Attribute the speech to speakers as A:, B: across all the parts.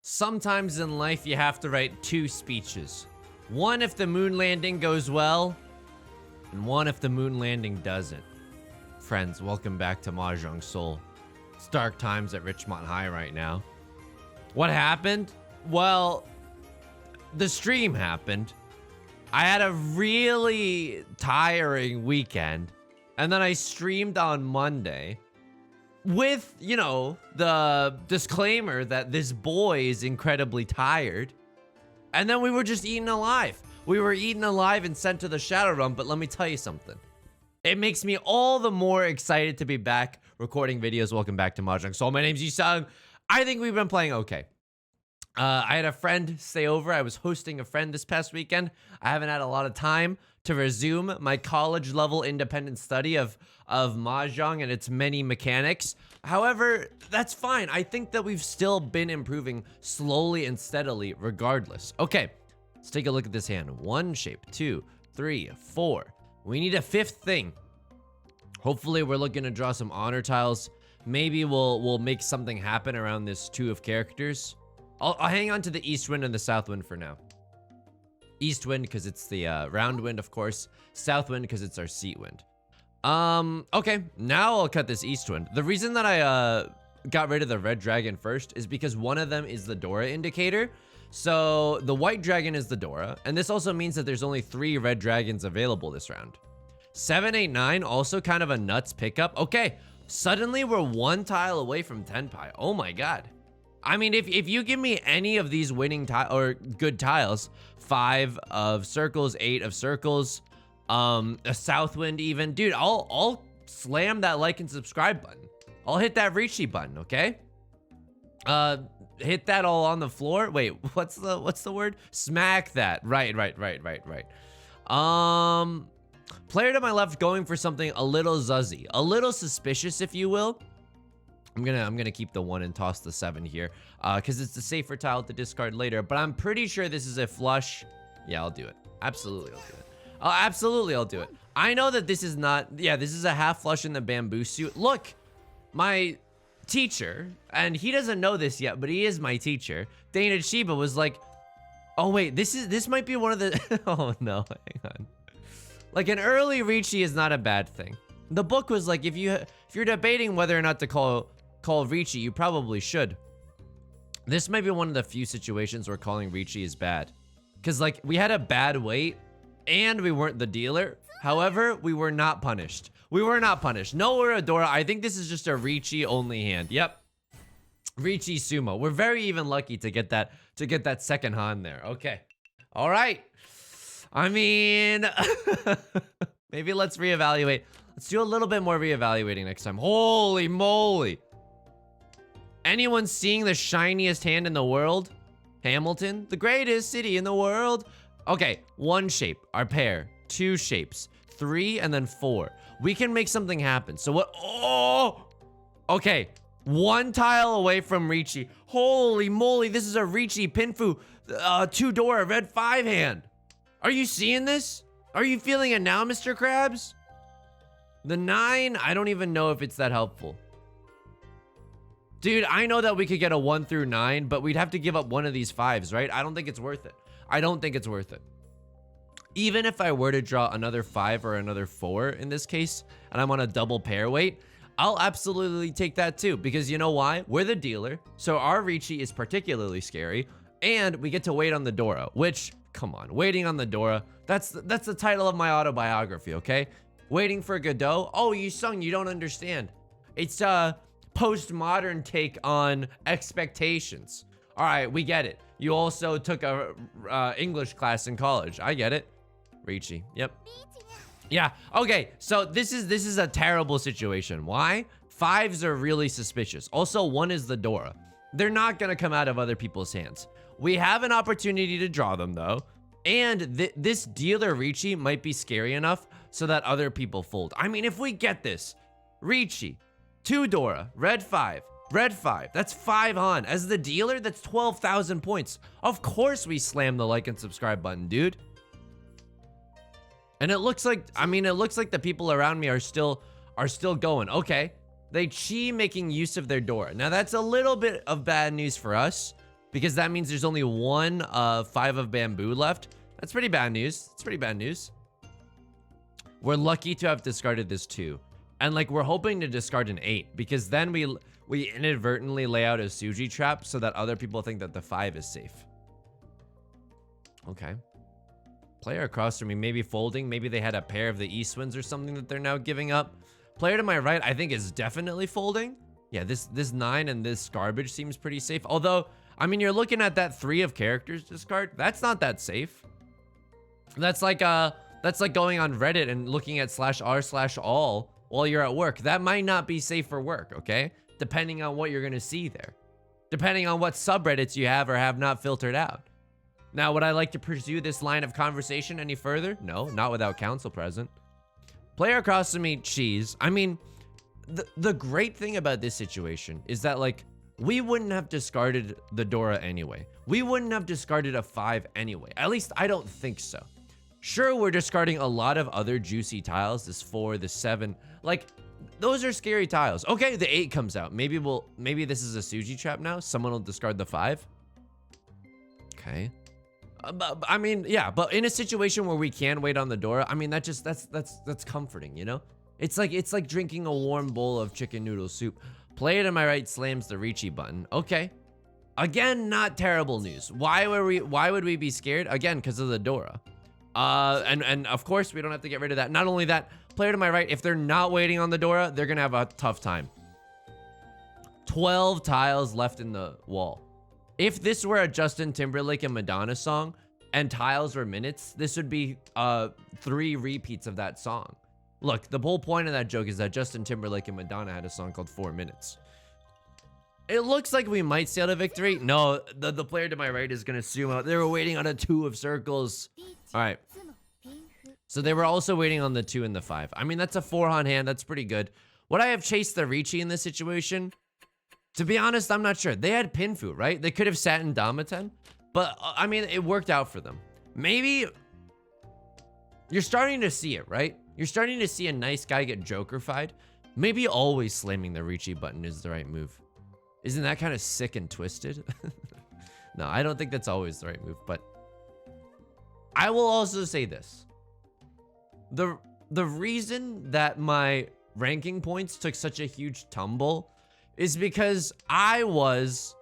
A: Sometimes in life you have to write two speeches. One if the moon landing goes well, and one if the moon landing doesn't. Friends, welcome back to Mahjong Soul. It's dark times at Richmond High right now. What happened? Well, the stream happened. I had a really tiring weekend, and then I streamed on Monday with, you know, the disclaimer that this boy is incredibly tired. And then we were just eaten alive. We were eaten alive and sent to the Shadow Realm, but let me tell you something. It makes me all the more excited to be back recording videos. Welcome back to Mahjong Soul. My name's Yusong. I think we've been playing okay. I had a friend stay over. I was hosting a friend this past weekend. I haven't had a lot of time to resume my college level independent study of Mahjong and its many mechanics. However, that's fine. I think that we've still been improving slowly and steadily regardless. Okay, let's take a look at this hand. One shape, 2, 3, 4. We need a fifth thing. Hopefully we're looking to draw some honor tiles. Maybe we'll make something happen around this 2 of characters. I'll hang on to the east wind and the south wind for now. East wind because it's the round wind, of course. South wind because it's our seat wind. Okay, now I'll cut this east wind. The reason that I got rid of the red dragon first is because one of them is the Dora indicator. So the white dragon is the Dora, and this also means that there's only 3 red dragons available this round. 7, 8, 9, also kind of a nuts pickup. Okay, suddenly we're 1 tile away from Tenpai. Oh my god. I mean, if you give me any of these winning or good tiles, 5 of circles, 8 of circles, a south wind even, dude, I'll slam that like and subscribe button. I'll hit that Riichi button, okay? Hit that all on the floor. Wait, what's the word? Smack that. Right. Player to my left going for something a little zuzzy, a little suspicious, if you will. I'm gonna keep the 1 and toss the 7 here, because it's the safer tile to discard later. But I'm pretty sure this is a flush. Yeah, I'll do it. Absolutely, I'll do it. I'll do it. I know that this is not. Yeah, this is a half flush in the bamboo suit. Look, my teacher, and he doesn't know this yet, but he is my teacher. Dana Chiba was like, "Oh wait, this might be one of the." Oh no, hang on. Like an early Riichi is not a bad thing. The book was like, if you're debating whether or not to call Riichi, you probably should. This might be one of the few situations where calling Riichi is bad. Because, like, we had a bad wait, and we weren't the dealer. However, we were not punished. We were not punished. No Uradora. I think this is just a Riichi only hand. Yep. Riichi Sumo. We're very even lucky to get that second Han there. Okay. All right. I mean, maybe let's reevaluate. Let's do a little bit more reevaluating next time. Holy moly. Anyone seeing the shiniest hand in the world? Hamilton, the greatest city in the world. Okay, 1 shape, our pair. 2 shapes, 3, and then 4. We can make something happen. So what? Oh! Okay, 1 tile away from Riichi. Holy moly, this is a Riichi Pinfu 2 Dora red 5 hand. Are you seeing this? Are you feeling it now, Mr. Krabs? The 9, I don't even know if it's that helpful. Dude, I know that we could get a 1 through 9, but we'd have to give up one of these 5s, right? I don't think it's worth it. I don't think it's worth it. Even if I were to draw another 5 or another 4 in this case, and I'm on a double pair weight, I'll absolutely take that too, because you know why? We're the dealer, so our Riichi is particularly scary, and we get to wait on the Dora, which, come on, waiting on the Dora, that's the title of my autobiography, okay? Waiting for Godot? Oh, Yusong, you don't understand. It's a postmodern take on expectations. All right, we get it. You also took a English class in college. I get it. Riichi. Yep. Yeah. Okay. So this is a terrible situation. Why? 5s are really suspicious. Also, 1 is the Dora. They're not gonna come out of other people's hands. We have an opportunity to draw them though, and this dealer Riichi might be scary enough so that other people fold. I mean, if we get this, Riichi, 2 Dora, red 5, red 5, that's 5 Han. As the dealer, that's 12,000 points. Of course we slam the like and subscribe button, dude. And it looks like, I mean, it looks like the people around me are still going. Okay, they chi making use of their Dora. Now that's a little bit of bad news for us. because that means there's only one 5 of bamboo left. That's pretty bad news. It's pretty bad news. We're lucky to have discarded this 2. And like we're hoping to discard an 8 because then we inadvertently lay out a Suji trap so that other people think that the 5 is safe. Okay. Player across from me maybe folding. Maybe they had a pair of the East Winds or something that they're now giving up. Player to my right, I think, is definitely folding. Yeah, this 9 and this garbage seems pretty safe. Although, I mean, you're looking at that 3 of characters discard. That's not that safe. That's like going on Reddit and looking at /r/all while you're at work. That might not be safe for work, okay? Depending on what you're gonna see there. Depending on what subreddits you have or have not filtered out. Now, would I like to pursue this line of conversation any further? No, not without counsel present. Player across from me, cheese. I mean, the great thing about this situation is that, like, we wouldn't have discarded the Dora anyway. We wouldn't have discarded a 5 anyway. At least I don't think so. Sure, we're discarding a lot of other juicy tiles. This 4, the 7. Like, those are scary tiles. Okay, the 8 comes out. Maybe this is a Suji trap now. Someone will discard the 5. Okay. But, I mean, yeah, but in a situation where we can wait on the Dora, I mean, that's comforting, you know? It's like drinking a warm bowl of chicken noodle soup. Player to my right slams the Riichi button. Okay. Again, not terrible news. Why would we be scared? Again, because of the Dora. And of course we don't have to get rid of that. Not only that, player to my right, if they're not waiting on the Dora, they're gonna have a tough time. 12 tiles left in the wall. If this were a Justin Timberlake and Madonna song and tiles were minutes, this would be 3 repeats of that song. Look, the whole point of that joke is that Justin Timberlake and Madonna had a song called 4 Minutes. It looks like we might sail to victory. No, the player to my right is gonna zoom out. They were waiting on a 2 of circles. All right. So they were also waiting on the 2 and the 5. I mean, that's a 4-on hand. That's pretty good. Would I have chased the Riichi in this situation? To be honest, I'm not sure. They had Pinfu, right? They could have sat in Damaten. But, I mean, it worked out for them. Maybe you're starting to see it, right? You're starting to see a nice guy get Joker-fied. Maybe always slamming the Riichi button is the right move. Isn't that kind of sick and twisted? No, I don't think that's always the right move, but I will also say this. The reason that my ranking points took such a huge tumble is because I was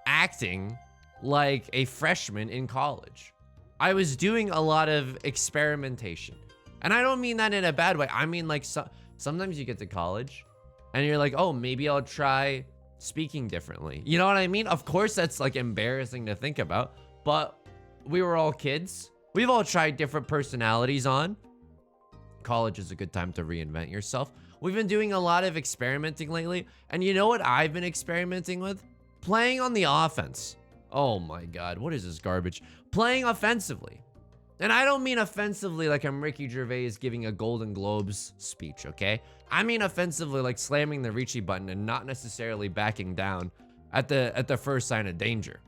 A: acting like a freshman in college. I was doing a lot of experimentation. And I don't mean that in a bad way. I mean, like, sometimes you get to college and you're like, oh, maybe I'll try speaking differently. You know what I mean? Of course, that's like embarrassing to think about, but we were all kids. We've all tried different personalities on. College is a good time to reinvent yourself. We've been doing a lot of experimenting lately. And you know what I've been experimenting with? Playing on the offense. Oh my God, what is this garbage? Playing offensively. And I don't mean offensively like I'm Ricky Gervais giving a Golden Globes speech, okay? I mean offensively like slamming the Riichi button and not necessarily backing down at the first sign of danger.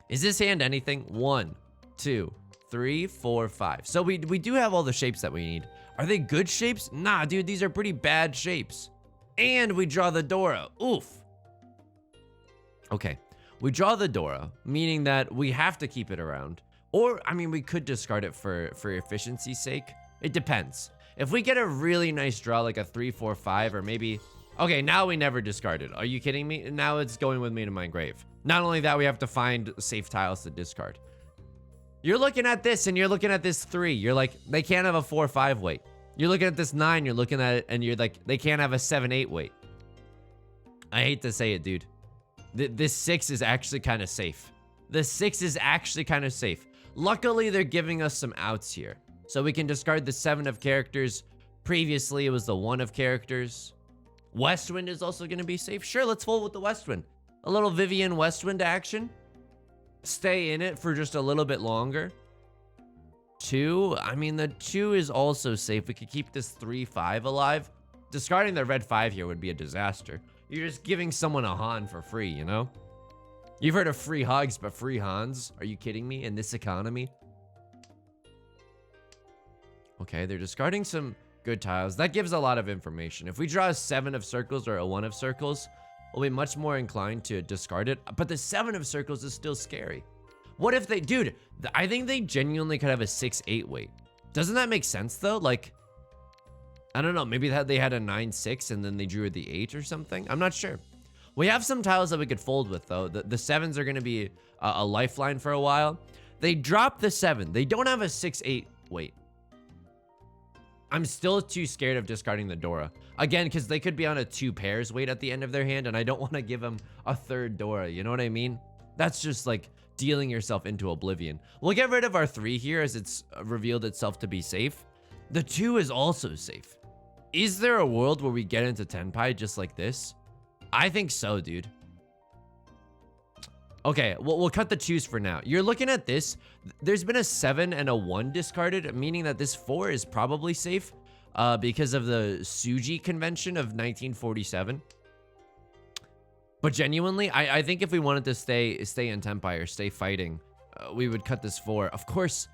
A: Is this hand anything? 1, 2, 3, 4, 5. So we do have all the shapes that we need. Are they good shapes? Nah, dude, these are pretty bad shapes. And we draw the Dora. Oof. Okay, we draw the Dora, meaning that we have to keep it around. Or, I mean, we could discard it for efficiency's sake. It depends. If we get a really nice draw, like a 3, 4, 5, or maybe... Okay, now we never discard it. Are you kidding me? Now it's going with me to my grave. Not only that, we have to find safe tiles to discard. You're looking at this, and you're looking at this 3. You're like, they can't have a 4, 5 weight. You're looking at this 9, you're looking at it, and you're like, they can't have a 7, 8 weight. I hate to say it, dude. This 6 is actually kind of safe. The 6 is actually kind of safe. Luckily, they're giving us some outs here. So we can discard the 7 of characters. Previously, it was the 1 of characters. Westwind is also going to be safe. Sure, let's fold with the Westwind. A little Vivian Westwind action. Stay in it for just a little bit longer. 2, I mean, the 2 is also safe. We could keep this 3, 5 alive. Discarding the red 5 here would be a disaster. You're just giving someone a Han for free, you know? You've heard of free hugs, but free Hans? Are you kidding me? In this economy? Okay, they're discarding some good tiles. That gives a lot of information. If we draw a 7 of circles or a 1 of circles, will be much more inclined to discard it. But the 7 of circles is still scary. What if they, dude, I think they genuinely could have a 6-8 weight. Doesn't that make sense though? Like, I don't know, maybe they had a 9-6 and then they drew the 8 or something. I'm not sure. We have some tiles that we could fold with though. The 7s are gonna be a lifeline for a while. They dropped the 7. They don't have a 6-8 weight. I'm still too scared of discarding the Dora. Again, because they could be on a 2 pairs weight at the end of their hand, and I don't want to give them a 3rd Dora, you know what I mean? That's just like dealing yourself into oblivion. We'll get rid of our 3 here as it's revealed itself to be safe. The 2 is also safe. Is there a world where we get into Tenpai just like this? I think so, dude. Okay, we'll cut the 2s for now. You're looking at this. There's been a 7 and a 1 discarded, meaning that this 4 is probably safe because of the Tsuji convention of 1947. But genuinely, I think if we wanted to stay in Tenpai or stay fighting, we would cut this 4. Of course,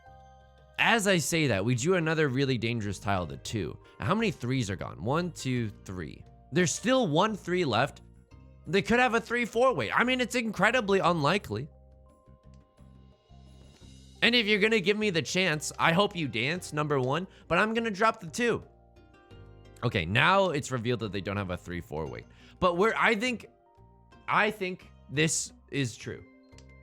A: as I say that, we drew another really dangerous tile, the 2. Now, how many 3s are gone? 1, 2, 3. There's still 1 3 left. They could have a 3-4 weight. I mean, it's incredibly unlikely. And if you're gonna give me the chance, I hope you dance, number 1, but I'm gonna drop the 2. Okay, now it's revealed that they don't have a 3-4 weight. But I think this is true.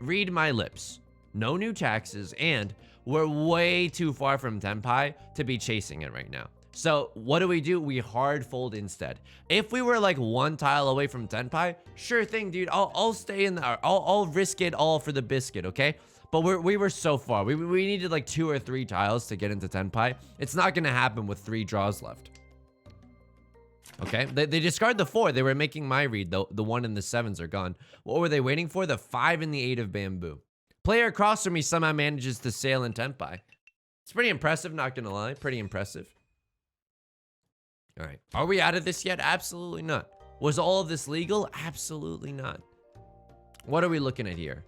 A: Read my lips. No new taxes, and we're way too far from Tenpai to be chasing it right now. So what do? We hard fold instead. If we were like 1 tile away from Tenpai, sure thing, dude. I'll stay in there. I'll risk it all for the biscuit, okay? But we were so far. We needed like 2 or 3 tiles to get into Tenpai. It's not gonna happen with 3 draws left. Okay, they discard the 4. They were making my read, though. The 1 and the 7s are gone. What were they waiting for? The 5 and the 8 of bamboo. Player across from me somehow manages to sail in Tenpai. It's pretty impressive, not gonna lie. Pretty impressive. All right, are we out of this yet? Absolutely not. Was all of this legal? Absolutely not. What are we looking at here?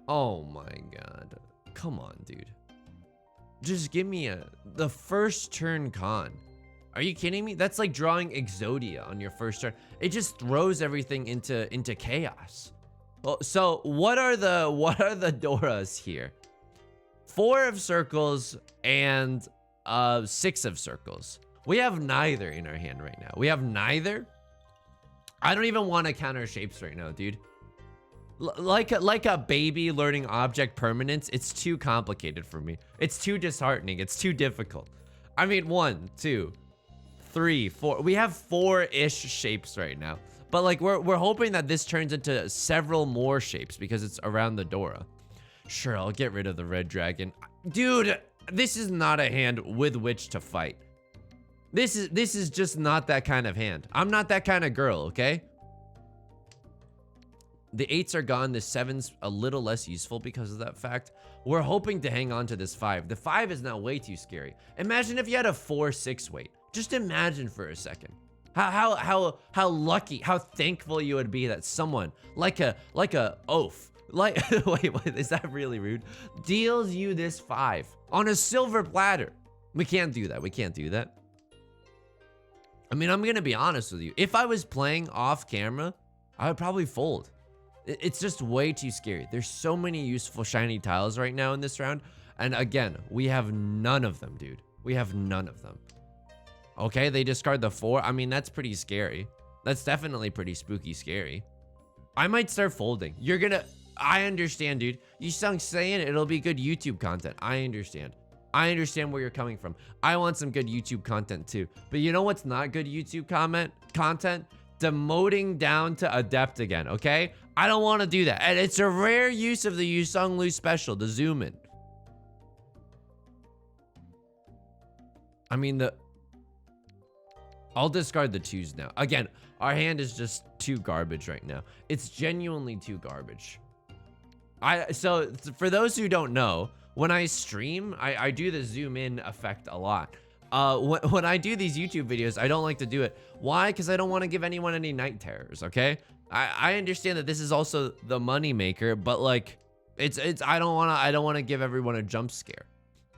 A: Oh my god. Come on, dude. Just give me the first turn con. Are you kidding me? That's like drawing Exodia on your first turn. It just throws everything into chaos. Well, so what are the Doras here? 4 of circles and 6 of circles. We have neither in our hand right now. We have neither. I don't even want to counter shapes right now, dude. Like a baby learning object permanence, it's too complicated for me. It's too disheartening. It's too difficult. I mean, 1, 2, 3, 4. We have 4-ish shapes right now. But like we're hoping that this turns into several more shapes because it's around the Dora. Sure, I'll get rid of the red dragon. Dude, this is not a hand with which to fight. This is just not that kind of hand. I'm not that kind of girl, okay? The 8s are gone. The 7's a little less useful because of that fact. We're hoping to hang on to this 5. The 5 is now way too scary. Imagine if you had a 4-6 weight. Just imagine for a second. How lucky, how thankful you would be that someone like a oaf, wait, is that really rude? Deals you this 5 on a silver platter. We can't do that. We can't do that. I mean, I'm gonna be honest with you. If I was playing off camera, I would probably fold. It's just way too scary. There's so many useful shiny tiles right now in this round. And again, we have none of them, dude. We have none of them. Okay, they discard the 4. I mean, that's pretty scary. That's definitely pretty spooky scary. I might start folding. I understand, dude. Yusong saying it'll be good YouTube content. I understand. I understand where you're coming from. I want some good YouTube content too. But you know what's not good YouTube content? Demoting down to Adept again, okay? I don't want to do that. And it's a rare use of the Yusong Liu special, the zoom in. I mean, I'll discard the 2s now. Again, our hand is just too garbage right now. It's genuinely too garbage. So for those who don't know, when I stream, I do the zoom in effect a lot. When I do these YouTube videos, I don't like to do it. Why? Because I don't want to give anyone any night terrors, okay? I understand that this is also the money maker, but like, I don't want to give everyone a jump scare.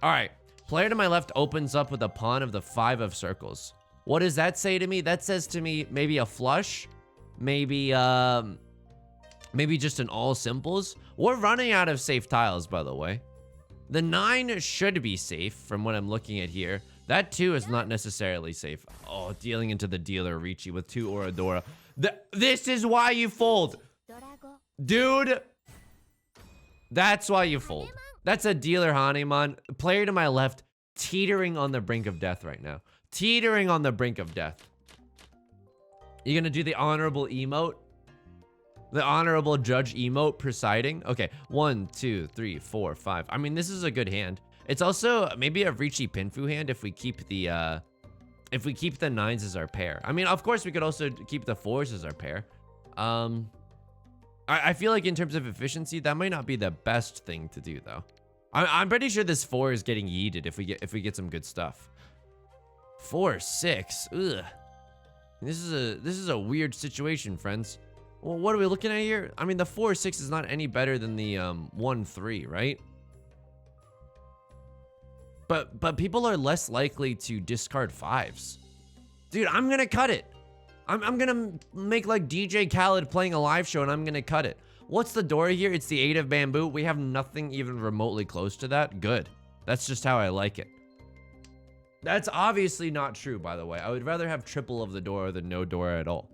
A: All right, player to my left opens up with a pawn of the 5 of circles. What does that say to me? That says to me maybe a flush. Maybe, maybe just an all simples. We're running out of safe tiles, by the way. The 9 should be safe from what I'm looking at here. That 2 is not necessarily safe. Oh, dealing into the dealer, Riichi, with 2 Oradora. This is why you fold. Dude. That's why you fold. That's a dealer Hanemon. Player to my left, teetering on the brink of death right now. Teetering on the brink of death. You gonna do the honorable emote? The honorable judge emote presiding? Okay, 1, 2, 3, 4, 5. I mean, this is a good hand. It's also maybe a Riichi Pinfu hand if we keep the 9s as our pair. I mean, of course, we could also keep the 4s as our pair. I feel like in terms of efficiency, that might not be the best thing to do, though. I'm pretty sure this 4 is getting yeeted if we get some good stuff. 4, 6. Ugh. This is a weird situation, friends. Well, what are we looking at here? I mean, the 4, 6 is not any better than the 1, 3, right? But people are less likely to discard 5s. Dude, I'm gonna cut it. I'm gonna make like DJ Khaled playing a live show and I'm gonna cut it. What's the door here? It's the 8 of bamboo. We have nothing even remotely close to that. Good. That's just how I like it. That's obviously not true, by the way. I would rather have triple of the door than no door at all.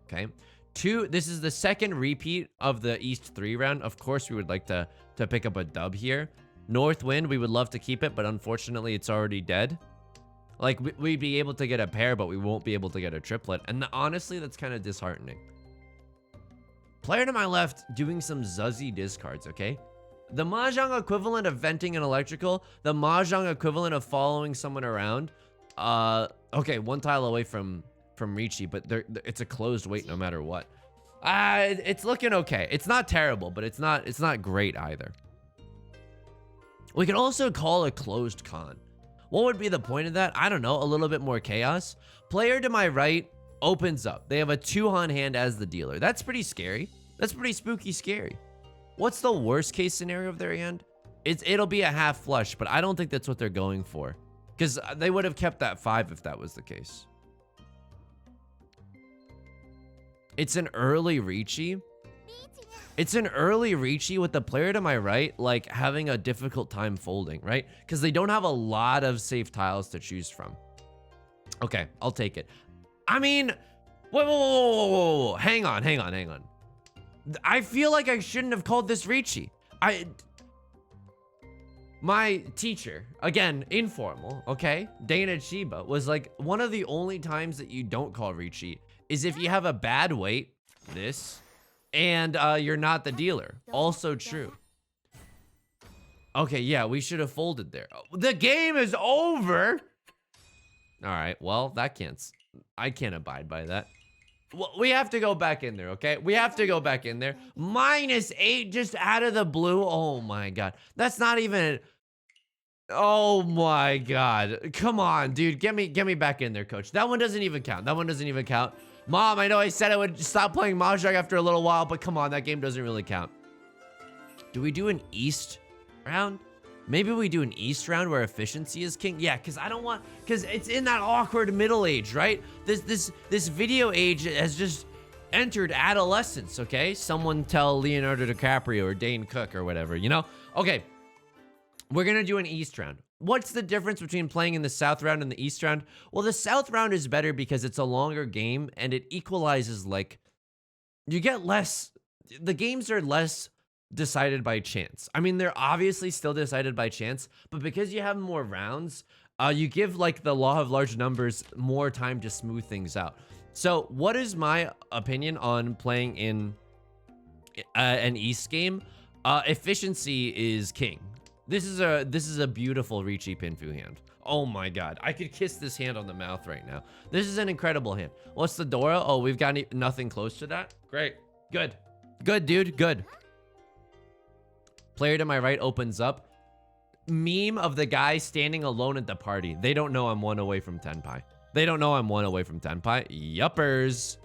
A: Okay. 2, this is the second repeat of the East 3 round. Of course, we would like to pick up a dub here. North Wind, we would love to keep it, but unfortunately, it's already dead. Like, we'd be able to get a pair, but we won't be able to get a triplet. And honestly, that's kind of disheartening. Player to my left doing some zuzzy discards, okay? The Mahjong equivalent of venting an electrical, the Mahjong equivalent of following someone around. Okay, 1 tile away from Riichi, but it's a closed wait no matter what. It's looking okay. It's not terrible, but it's not great either. We can also call a closed con. What would be the point of that? I don't know, a little bit more chaos. Player to my right opens up. They have a 2-han hand as the dealer. That's pretty scary. That's pretty spooky scary. What's the worst case scenario of their hand? It'll be a half flush, but I don't think that's what they're going for. Because they would have kept that 5 if that was the case. It's an early Riichi. It's an early Riichi with the player to my right, like, having a difficult time folding, right? Because they don't have a lot of safe tiles to choose from. Okay, I'll take it. I mean, whoa. Hang on. I feel like I shouldn't have called this Riichi. My teacher, again, informal, okay? Dana Chiba was like, one of the only times that you don't call Riichi is if you have a bad weight, this, and you're not the dealer. Also true. Okay, yeah, we should have folded there. The game is over. All right, well, I can't abide by that. Well, we have to go back in there, okay? We have to go back in there. -8 just out of the blue. Oh my God. That's not even, oh my God. Come on, dude. Get me back in there, coach. That one doesn't even count. That one doesn't even count. Mom, I know I said I would stop playing Mahjong after a little while, but come on, that game doesn't really count. Do we do an East round? Maybe we do an East round where efficiency is king. Yeah, because it's in that awkward middle age, right? This video age has just entered adolescence, okay? Someone tell Leonardo DiCaprio or Dane Cook or whatever, you know? Okay, we're gonna do an East round. What's the difference between playing in the South round and the East round? Well, the South round is better because it's a longer game and it equalizes, like, you get less, the games are less decided by chance. I mean, they're obviously still decided by chance, but because you have more rounds, you give, like, the law of large numbers more time to smooth things out. So what is my opinion on playing in an East game? Efficiency is king. This is a beautiful Riichi Pinfu hand. Oh my God, I could kiss this hand on the mouth right now. This is an incredible hand. What's the Dora? Oh, we've got nothing close to that. Great, good, dude, good. Player to my right opens up. Meme of the guy standing alone at the party. They don't know I'm 1 away from Tenpai. They don't know I'm 1 away from Tenpai. Yuppers.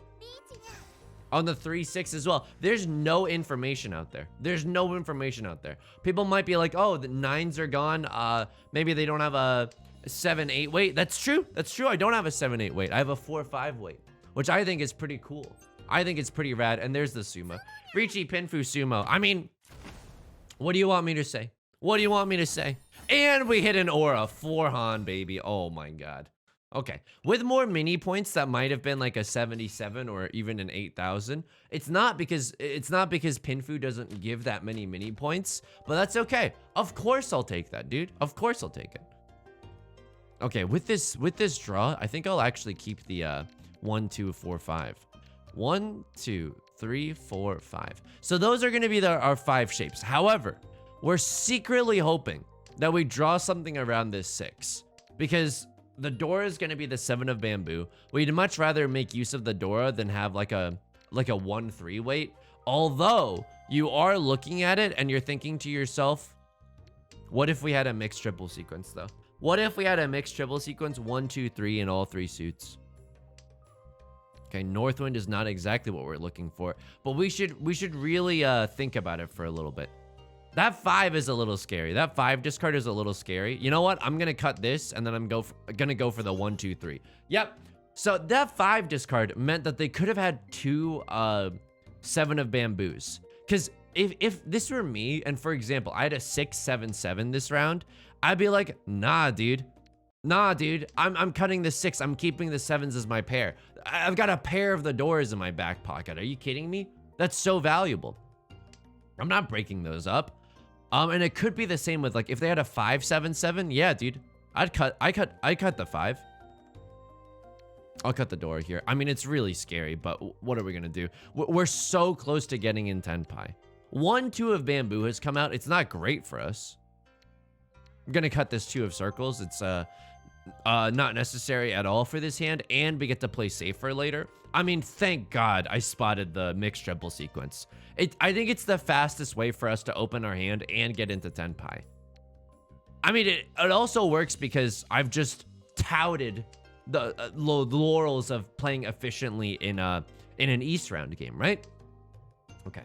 A: On the 3-6 as well. There's no information out there. There's no information out there. People might be like, oh, the 9s are gone. Maybe they don't have a 7-8 weight. That's true. That's true. I don't have a 7-8 weight. I have a 4-5 weight, which I think is pretty cool. I think it's pretty rad. And there's the Sumo. Riichi Pinfu Sumo. I mean, what do you want me to say? What do you want me to say? And we hit an aura. 4 Han, baby. Oh my god. Okay. With more mini points, that might have been like a 77 or even an 8,000. It's not because Pinfu doesn't give that many mini points, but that's okay. Of course I'll take that, dude. Of course I'll take it. Okay, with this draw, I think I'll actually keep the 1, 2, 4, 5. 1, 2, 3, 4, 5. So those are going to be our 5 shapes. However, we're secretly hoping that we draw something around this 6, because the Dora is going to be the 7 of bamboo. We'd much rather make use of the Dora than have like a 1-3 weight. Although you are looking at it and you're thinking to yourself, what if we had a mixed triple sequence though? What if we had a mixed triple sequence, 1, 2, 3 in all 3 suits? Okay, Northwind is not exactly what we're looking for, but we should really think about it for a little bit. That 5 is a little scary. That 5 discard is a little scary. You know what? I'm gonna cut this, and then I'm gonna go for the 1, 2, 3. Yep. So that 5 discard meant that they could have had 2 7 of bamboos. Because if this were me, and for example, I had a 6, 7, 7 this round, I'd be like, nah, dude. Nah, dude. I'm cutting the 6. I'm keeping the 7s as my pair. I've got a pair of the doors in my back pocket. Are you kidding me? That's so valuable. I'm not breaking those up. And it could be the same with, like, if they had a 5, 7, 7. Yeah, dude. I cut the 5. I'll cut the door here. I mean, it's really scary, but what are we gonna do? We're so close to getting in Tenpai. 1, 2 of bamboo has come out. It's not great for us. I'm gonna cut this 2 of circles. It's not necessary at all for this hand, and we get to play safer later. I mean, thank God I spotted the mixed triple sequence. I think it's the fastest way for us to open our hand and get into Tenpai. I mean, it also works because I've just touted the laurels of playing efficiently in an East round game, right? Okay.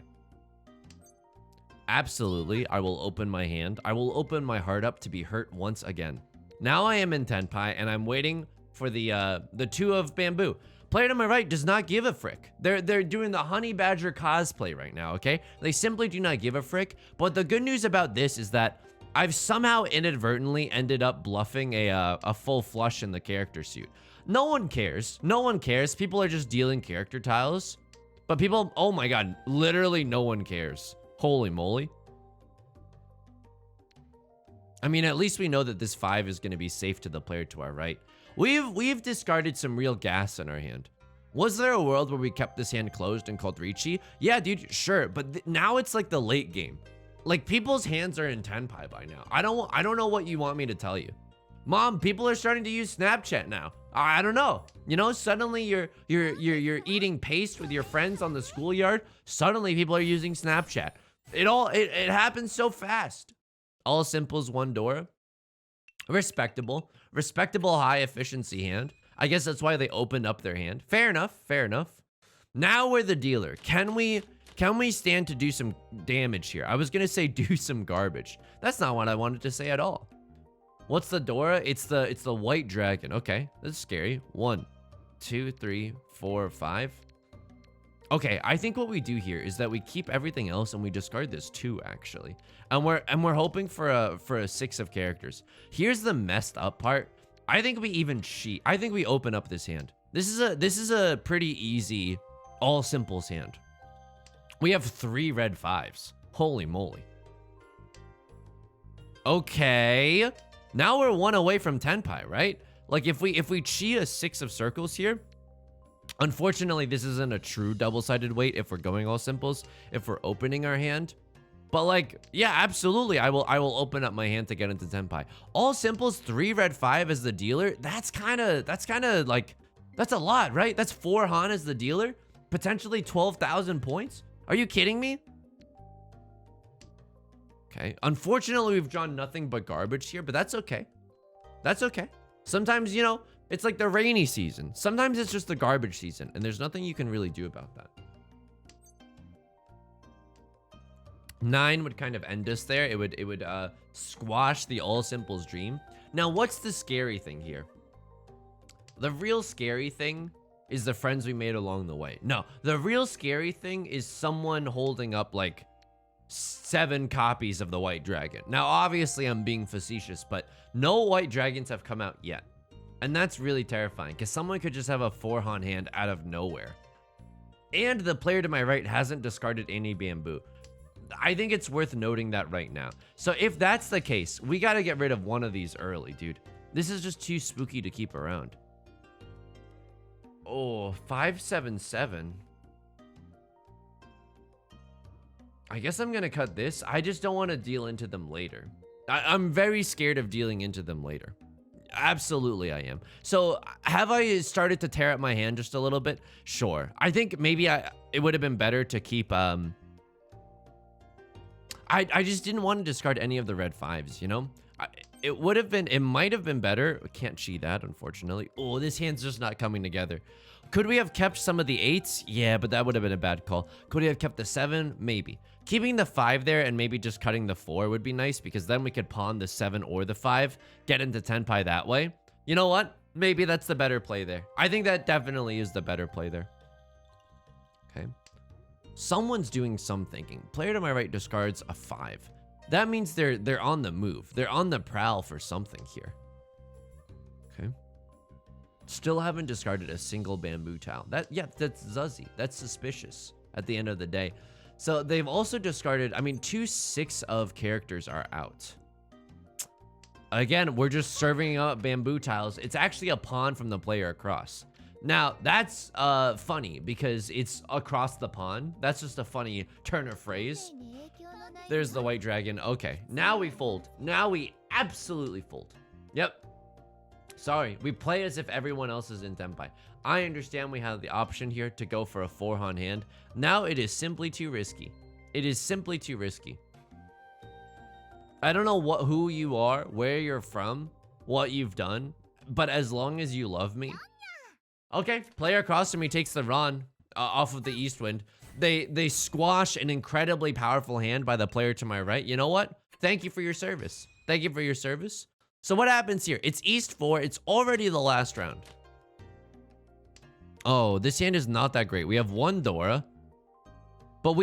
A: Absolutely, I will open my hand. I will open my heart up to be hurt once again. Now I am in Tenpai, and I'm waiting for the 2 of bamboo. Player to my right does not give a frick. They're doing the honey badger cosplay right now, okay? They simply do not give a frick. But the good news about this is that I've somehow inadvertently ended up bluffing a full flush in the character suit. No one cares. No one cares. People are just dealing character tiles. But people, oh my god, literally no one cares. Holy moly. I mean, at least we know that this 5 is going to be safe to the player to our right. We've discarded some real gas in our hand. Was there a world where we kept this hand closed and called Riichi? Yeah, dude, sure. But now it's like the late game. Like, people's hands are in Tenpai by now. I don't know what you want me to tell you. Mom, people are starting to use Snapchat now. I don't know. You know, suddenly you're eating paste with your friends on the schoolyard. Suddenly people are using Snapchat. It happens so fast. All simples, 1 Dora. Respectable high efficiency hand. I guess that's why they opened up their hand. Fair enough. Now we're the dealer. Can we stand to do some damage here? I was gonna say do some garbage. That's not what I wanted to say at all. What's the Dora? It's the white dragon. Okay, that's scary. 1, 2, 3, 4, 5. Okay, I think what we do here is that we keep everything else and we discard this 2 actually, and we're hoping for a 6 of characters. Here's the messed up part. I think we even cheat. I think we open up this hand. This is a pretty easy all simples hand. We have 3 red 5s. Holy moly. Okay, now we're 1 away from Tenpai, right? Like if we chi a 6 of circles here. Unfortunately, this isn't a true double-sided weight if we're going all simples, if we're opening our hand. But like, yeah, absolutely, I will open up my hand to get into Tenpai. All simples, 3 red 5 as the dealer. That's kind of like, that's a lot, right? That's 4 Han as the dealer, potentially 12,000 points. Are you kidding me? Okay, unfortunately, we've drawn nothing but garbage here, but that's okay. That's okay. Sometimes, you know, it's like the rainy season. Sometimes it's just the garbage season, and there's nothing you can really do about that. 9 would kind of end us there. It would squash the all simples dream. Now, what's the scary thing here? The real scary thing is the friends we made along the way. No, the real scary thing is someone holding up like 7 copies of the white dragon. Now, obviously I'm being facetious, but no white dragons have come out yet. And that's really terrifying because someone could just have a 4-Han hand out of nowhere. And the player to my right hasn't discarded any bamboo. I think it's worth noting that right now. So if that's the case, we got to get rid of one of these early, dude. This is just too spooky to keep around. Oh, 577. I guess I'm going to cut this. I just don't want to deal into them later. I'm very scared of dealing into them later. Absolutely, I am. So have I started to tear up my hand just a little bit? Sure. I think maybe it would have been better to keep... I just didn't want to discard any of the red 5s, you know? It might have been better. I can't cheat that, unfortunately. Oh, this hand's just not coming together. Could we have kept some of the 8s? Yeah, but that would have been a bad call. Could we have kept the 7? Maybe. Keeping the 5 there and maybe just cutting the 4 would be nice because then we could pawn the 7 or the 5, get into Tenpai that way. You know what? Maybe that's the better play there. I think that definitely is the better play there. Okay. Someone's doing some thinking. Player to my right discards a 5. That means they're on the move. They're on the prowl for something here. Okay. Still haven't discarded a single bamboo towel. That's Zuzzy. That's suspicious at the end of the day. So they've also discarded, I mean, 2 6 of characters are out. Again, we're just serving up bamboo tiles. It's actually a pawn from the player across. Now, that's funny because it's across the pond. That's just a funny turn of phrase. There's the white dragon. Okay, now we fold. Now we absolutely fold. Yep. Sorry, we play as if everyone else is in Tenpai. I understand we have the option here to go for a 4-Han hand. Now it is simply too risky. It is simply too risky. I don't know who you are, where you're from, what you've done, but as long as you love me. Okay, player across from me takes the Ron off of the East Wind. They squash an incredibly powerful hand by the player to my right. You know what? Thank you for your service. Thank you for your service. So what happens here? It's East 4. It's already the last round. Oh, this hand is not that great. We have 1 Dora. But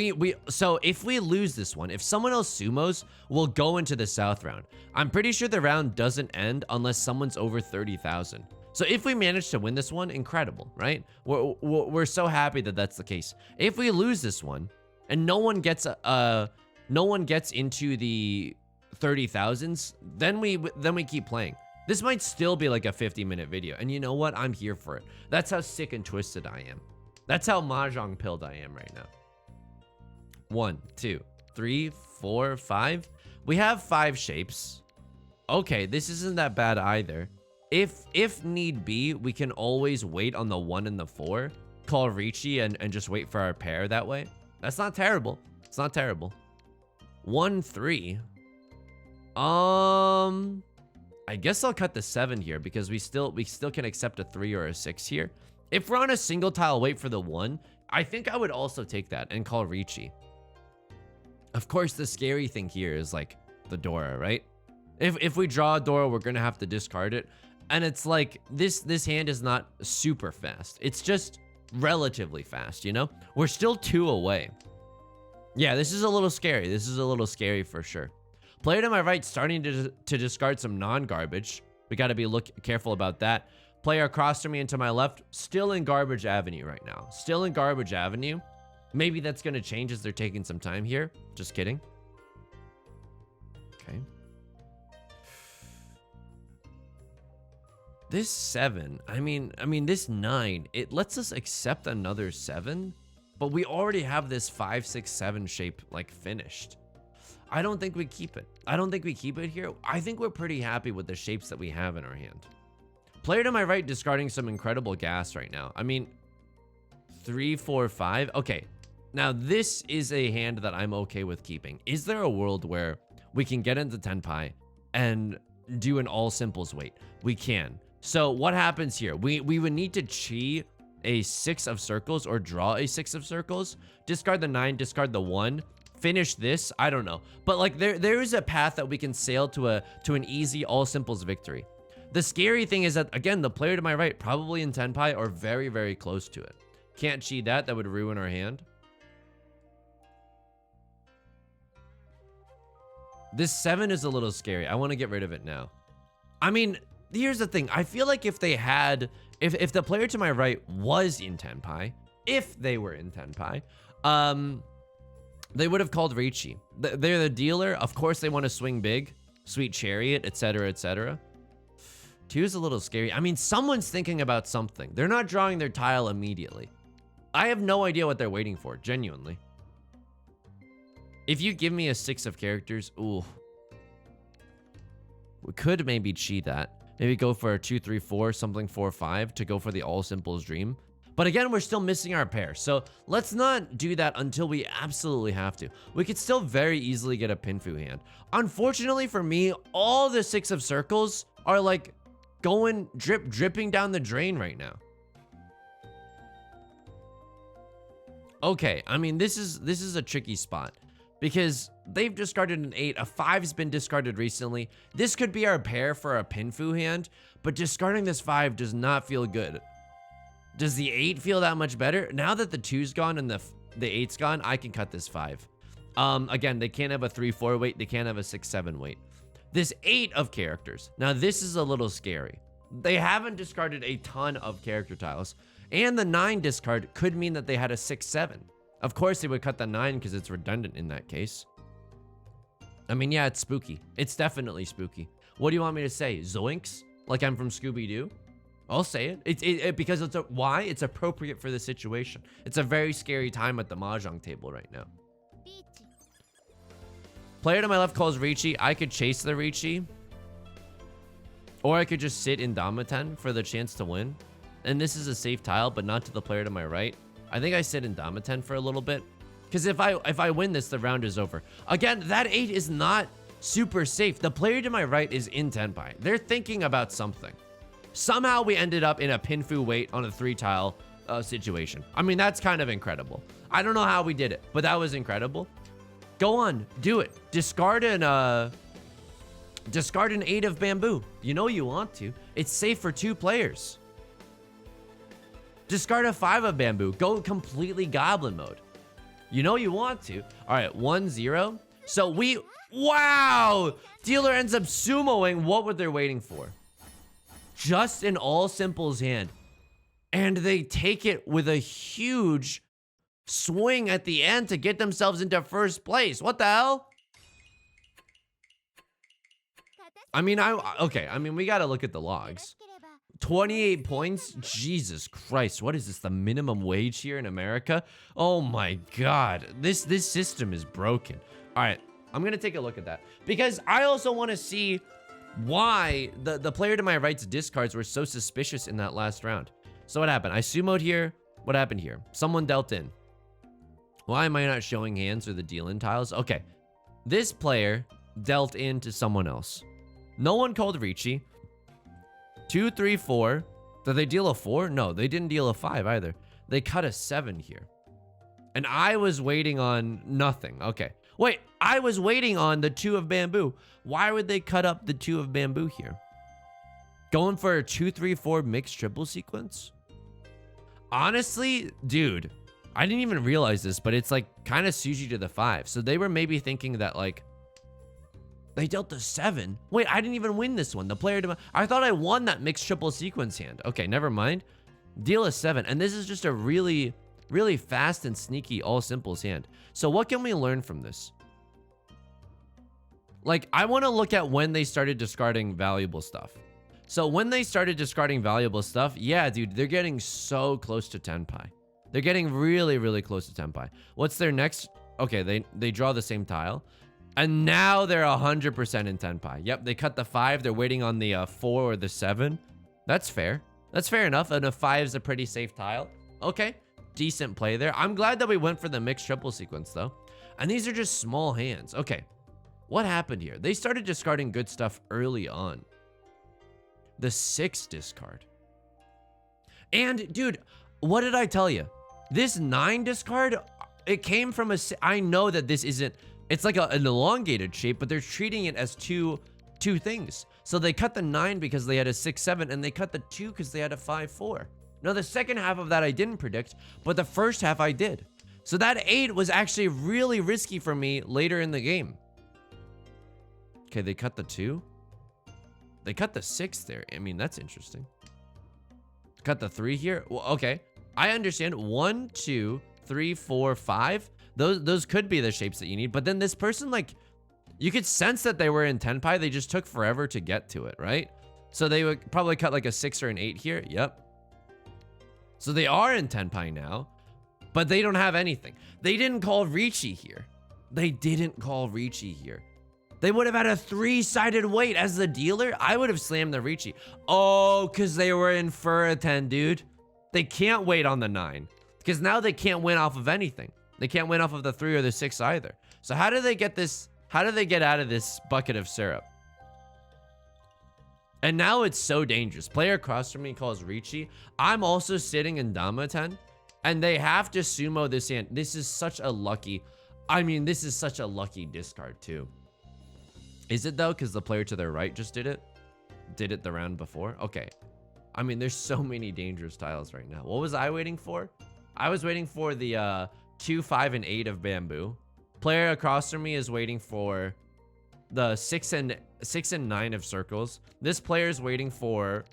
A: so if we lose this one, if someone else sumos, we'll go into the South round. I'm pretty sure the round doesn't end unless someone's over 30,000. So if we manage to win this one, incredible, right? We're so happy that that's the case. If we lose this one and no one gets into the 30,000s, then we keep playing. This might still be like a 50-minute video. And you know what? I'm here for it. That's how sick and twisted I am. That's how Mahjong pilled I am right now. 1, 2, 3, 4, 5. We have 5 shapes. Okay, this isn't that bad either. If need be, we can always wait on the 1 and the 4. Call Riichi and just wait for our pair that way. That's not terrible. It's not terrible. 1, 3. I guess I'll cut the 7 here because we still can accept a 3 or a 6 here. If we're on a single tile wait for the 1, I think I would also take that and call Riichi. Of course, the scary thing here is like the Dora, right? If we draw a Dora, we're gonna have to discard it. And it's like this hand is not super fast. It's just relatively fast, you know? We're still 2 away. Yeah, this is a little scary. This is a little scary for sure. Player to my right starting to discard some non-garbage. We got to be careful about that. Player across from me and to my left, still in Garbage Avenue right now. Still in Garbage Avenue. Maybe that's going to change as they're taking some time here. Just kidding. Okay. This 7, I mean this 9, it lets us accept another 7, but we already have this 5, 6, 7 shape like finished. I don't think we keep it. I don't think we keep it here. I think we're pretty happy with the shapes that we have in our hand. Player to my right discarding some incredible gas right now. I mean, 3, 4, 5. Okay, now this is a hand that I'm okay with keeping. Is there a world where we can get into Tenpai and do an all simples wait? We can. So what happens here? We would need to chi a 6 of circles or draw a 6 of circles. Discard the 9, discard the 1. Finish this. I don't know. But like there is a path that we can sail to an easy all simples victory. The scary thing is that, again, the player to my right, probably in Tenpai or very, very close to it. Can't cheat that. That would ruin our hand. This 7 is a little scary. I want to get rid of it now. I mean, here's the thing. I feel like if they had, if the player to my right was in Tenpai, if they were in Tenpai, they would have called Riichi. They're the dealer. Of course, they want to swing big. Sweet Chariot, etc., etc. 2 is a little scary. I mean, someone's thinking about something. They're not drawing their tile immediately. I have no idea what they're waiting for, genuinely. If you give me a 6 of characters, ooh. We could maybe cheat that. Maybe go for a 2, 3, 4, something 4, 5 to go for the all simples dream. But again, we're still missing our pair. So let's not do that until we absolutely have to. We could still very easily get a Pinfu hand. Unfortunately for me, all the 6 of circles are like going dripping down the drain right now. Okay, I mean, this is a tricky spot because they've discarded an 8. A 5's been discarded recently. This could be our pair for a Pinfu hand, but discarding this 5 does not feel good. Does the 8 feel that much better? Now that the 2's gone and the 8's gone, I can cut this 5. Again, they can't have a 3-4 weight. They can't have a 6-7 weight. This 8 of characters. Now, this is a little scary. They haven't discarded a ton of character tiles. And the 9 discard could mean that they had a 6-7. Of course, they would cut the 9 because it's redundant in that case. I mean, yeah, it's spooky. It's definitely spooky. What do you want me to say? Zoinks? Like I'm from Scooby-Doo? I'll say it. Because why? It's appropriate for the situation. It's a very scary time at the Mahjong table right now. Player to my left calls Riichi. I could chase the Riichi. Or I could just sit in Damaten for the chance to win. And this is a safe tile, but not to the player to my right. I think I sit in Damaten for a little bit. Because if I win this, the round is over. Again, that 8 is not super safe. The player to my right is in Tenpai. They're thinking about something. Somehow we ended up in a Pinfu weight on a 3-tile situation. I mean, that's kind of incredible. I don't know how we did it, but that was incredible. Go on, do it. Discard an 8 of bamboo. You know you want to. It's safe for 2 players. Discard a 5 of bamboo. Go completely goblin mode. You know you want to. All right, 1-0. So wow! Dealer ends up sumoing. What were they waiting for? Just an all simples hand. And they take it with a huge swing at the end to get themselves into first place. What the hell? I mean, okay. I mean, we got to look at the logs. 28 points? Jesus Christ. What is this? The minimum wage here in America? Oh my God. This system is broken. All right. I'm going to take a look at that because I also want to see why the player to my right's discards were so suspicious in that last round. So what happened? I sumoed here. What happened here? Someone dealt in. Why am I not showing hands or the deal-in tiles? Okay. This player dealt into someone else. No one called Riichi. 2, 3, 4. Did they deal a 4? No, they didn't deal a 5 either. They cut a 7 here. And I was waiting on nothing. Okay. Wait, I was waiting on the 2 of bamboo. Why would they cut up the 2 of bamboo here? Going for a 2, 3, 4 mixed triple sequence? Honestly, dude, I didn't even realize this, but it's like kind of Suji to the 5. So they were maybe thinking that like, they dealt a 7. Wait, I didn't even win this one. The player to I thought I won that mixed triple sequence hand. Okay, never mind. Deal a 7. And this is just a really, really fast and sneaky all simples hand. So what can we learn from this? Like, I want to look at when they started discarding valuable stuff. So when they started discarding valuable stuff, yeah, dude, they're getting so close to Tenpai. They're getting really, really close to Tenpai. What's their next? Okay, they draw the same tile. And now they're 100% in Tenpai. Yep, they cut the 5. They're waiting on the 4 or the 7. That's fair. That's fair enough. And a 5 is a pretty safe tile. Okay, decent play there. I'm glad that we went for the mixed triple sequence, though. And these are just small hands. Okay, what happened here? They started discarding good stuff early on. The 6 discard. And, dude, what did I tell you? This 9 discard, it came from a... I know that this isn't... It's like an elongated shape, but they're treating it as two things. So they cut the 9 because they had a 6-7, and they cut the 2 because they had a 5-4. Now, the second half of that I didn't predict, but the first half I did. So that 8 was actually really risky for me later in the game. Okay, they cut the 2. They cut the 6 there. I mean, that's interesting. Cut the 3 here. Well, okay. I understand. 1, 2, 3, 4, 5. Those could be the shapes that you need. But then this person, like, you could sense that they were in Tenpai. They just took forever to get to it, right? So they would probably cut like a 6 or an 8 here. Yep. So they are in Tenpai now, but they don't have anything. They didn't call Riichi here. They didn't call Riichi here. They would have had a 3-sided weight as the dealer. I would have slammed the Riichi. Oh, because they were in Furiten, dude. They can't wait on the 9 because now they can't win off of anything. They can't win off of the 3 or the 6 either. So how do they get this? How do they get out of this bucket of syrup? And now it's so dangerous. Player across from me calls Riichi. I'm also sitting in Damaten, and they have to sumo this hand. This is such a lucky, I mean, this is such a lucky discard too. Is it though? Because the player to their right just did it? Did it the round before? Okay. I mean, there's so many dangerous tiles right now. What was I waiting for? I was waiting for the 2, 5, and 8 of bamboo. Player across from me is waiting for the 6 and 9 of circles. This player is waiting for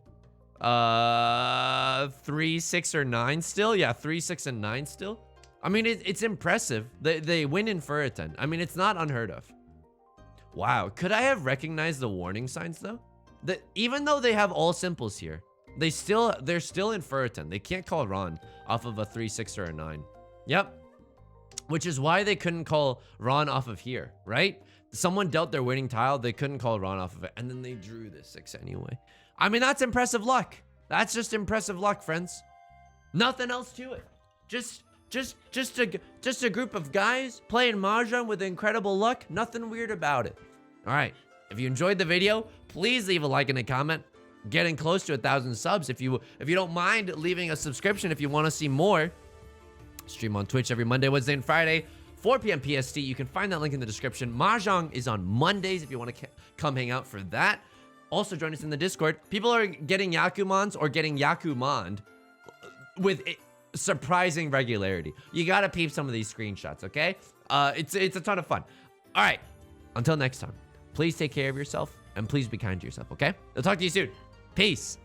A: 3, 6, or 9 still. Yeah, 3, 6, and 9 still. I mean, it's impressive. They win in Furiten. I mean, it's not unheard of. Wow, could I have recognized the warning signs though? Even though they have all simples here, they're still in Furiten. They can't call Ron off of a 3, 6, or a 9. Yep. Which is why they couldn't call Ron off of here, right? Someone dealt their winning tile, they couldn't call Ron off of it, and then they drew the 6 anyway. I mean, that's impressive luck. That's just impressive luck, friends. Nothing else to it. Just a group of guys playing Mahjong with incredible luck. Nothing weird about it. All right. If you enjoyed the video, please leave a like and a comment. Getting close to 1,000 subs. If you don't mind leaving a subscription, if you want to see more, stream on Twitch every Monday, Wednesday, and Friday, 4 p.m. PST. You can find that link in the description. Mahjong is on Mondays if you want to come hang out for that. Also, join us in the Discord. People are getting Yakumans or getting Yakuman with surprising regularity. You got to peep some of these screenshots, okay? It's a ton of fun. All right. Until next time, please take care of yourself and please be kind to yourself, okay? I'll talk to you soon. Peace.